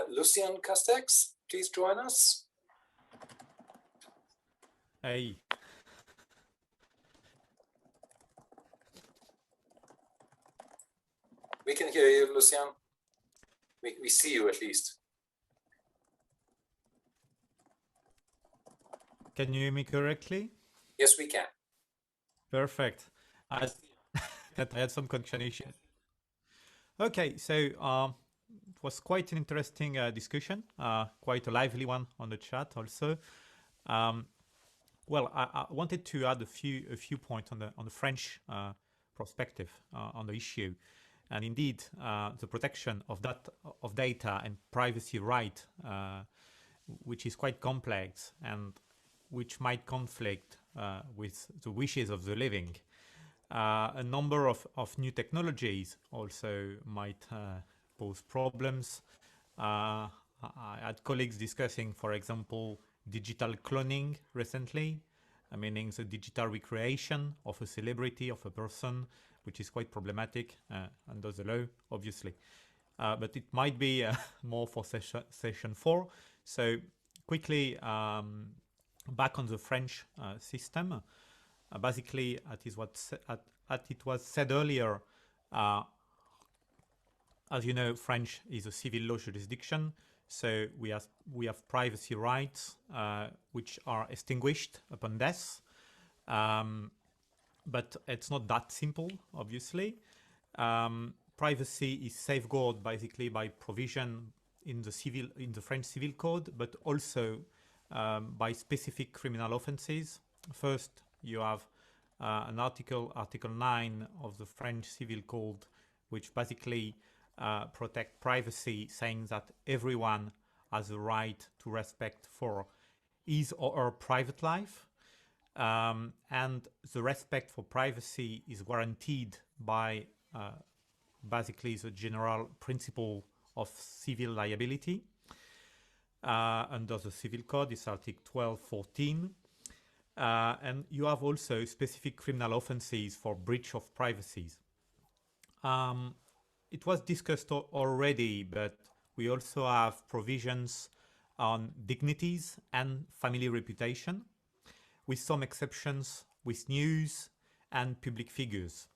Lucien Castex, please join us. Hey. We can hear you, Lucien. We see you at least. Can you hear me correctly? Yes, we can. Perfect. I had some connection issues. Okay, so it was quite an interesting discussion, quite a lively one on the chat also. Well, I wanted to add a few points on the French perspective on the issue, and indeed the protection of data and privacy right, which is quite complex and which might conflict with the wishes of the living. A number of new technologies also might pose problems. I had colleagues discussing, for example, digital cloning recently, meaning the digital recreation of a celebrity, of a person, which is quite problematic under the law, obviously. But it might be more for session 4. So quickly, back on the French system. Basically, as it was said earlier, as you know, French is a civil law jurisdiction, so we have privacy rights which are extinguished upon death. But it's not that simple, obviously. Privacy is safeguarded basically by provision in the French Civil Code, but also by specific criminal offenses. First, you have an article 9 of the French Civil Code, which basically protect privacy, saying that everyone has a right to respect for his or her private life. And the respect for privacy is guaranteed by basically the general principle of civil liability. Under the Civil Code, it's Article 1214. And you have also specific criminal offenses for breach of privacy. It was discussed already, but we also have provisions on dignities and family reputation, with some exceptions with news and public figures.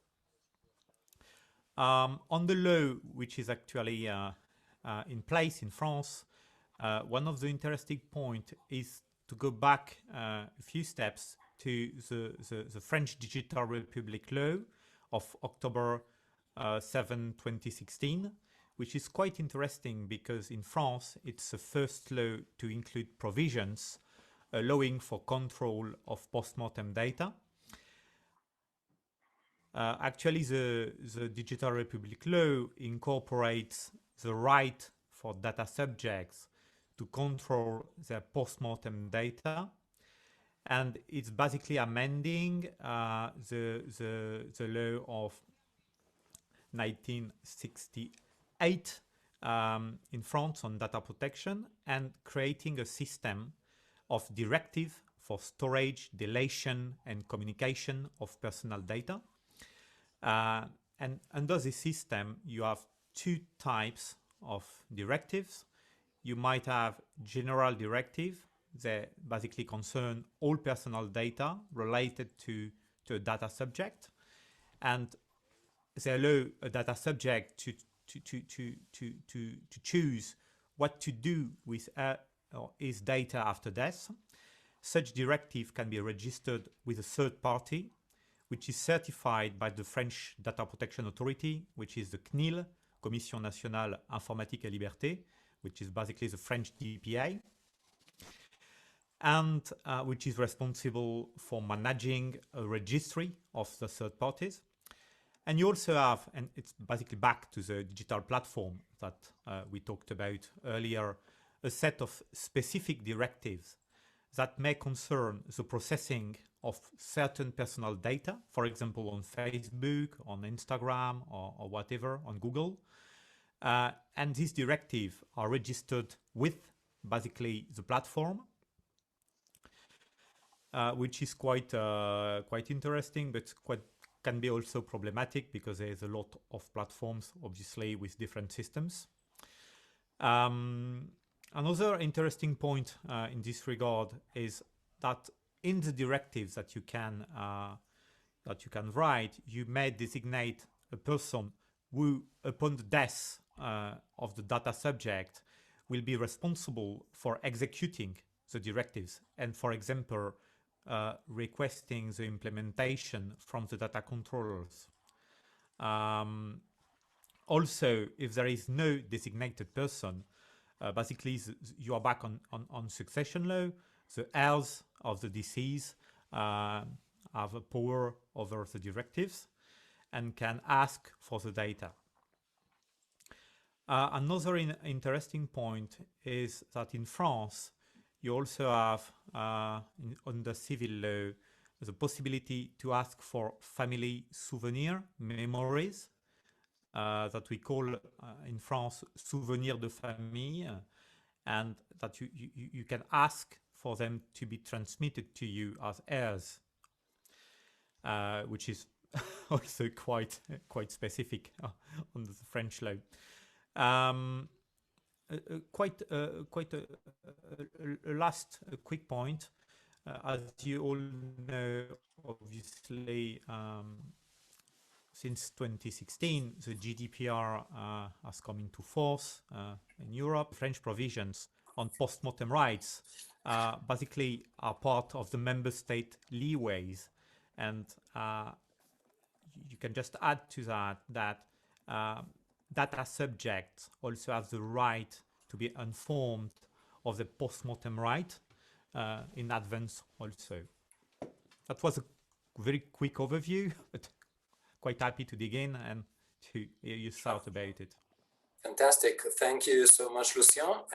On the law, which is actually in place in France, one of the interesting points is to go back a few steps to the French Digital Republic Law of October 7, 2016, which is quite interesting because in France, it's the first law to include provisions allowing for control of post-mortem data. Actually, the Digital Republic Law incorporates the right for data subjects to control their post-mortem data, and it's basically amending the law of 1968 in France on data protection and creating a system of directive for storage, deletion, and communication of personal data. And under this system, you have two types of directives. You might have general directive that basically concern all personal data related to a data subject, and they allow a data subject to choose what to do with his data after death. Such directive can be registered with a third party, which is certified by the French Data Protection Authority, which is the CNIL, Commission Nationale Informatique et Liberté, which is basically the French DPA, and which is responsible for managing a registry of the third parties. And you also have, and it's basically back to the digital platform that we talked about earlier, a set of specific directives that may concern the processing of certain personal data, for example, on Facebook, on Instagram, or whatever, on Google. And these directives are registered with basically the platform, which is quite interesting, but can be also problematic because there is a lot of platforms, obviously, with different systems. Another interesting point in this regard is that in the directives that you can write, you may designate a person who, upon the death of the data subject, will be responsible for executing the directives and, for example, requesting the implementation from the data controllers. Also, if there is no designated person, basically you are back on succession law. The heirs of the deceased have a power over the directives and can ask for the data. Another interesting point is that in France, you also have, under civil law, the possibility to ask for family souvenir memories, that we call in France souvenirs de famille, and that you can ask for them to be transmitted to you as heirs, which is also quite specific on the French law. Quite a last quick point. As you all know, obviously, since 2016, the GDPR has come into force in Europe. French provisions on post-mortem rights basically are part of the member state leeways, and you can just add to that data subjects also have the right to be informed of the post-mortem right in advance also. That was a very quick overview, but quite happy to dig in and to hear your thoughts about it. Fantastic. Thank you so much, Lucien.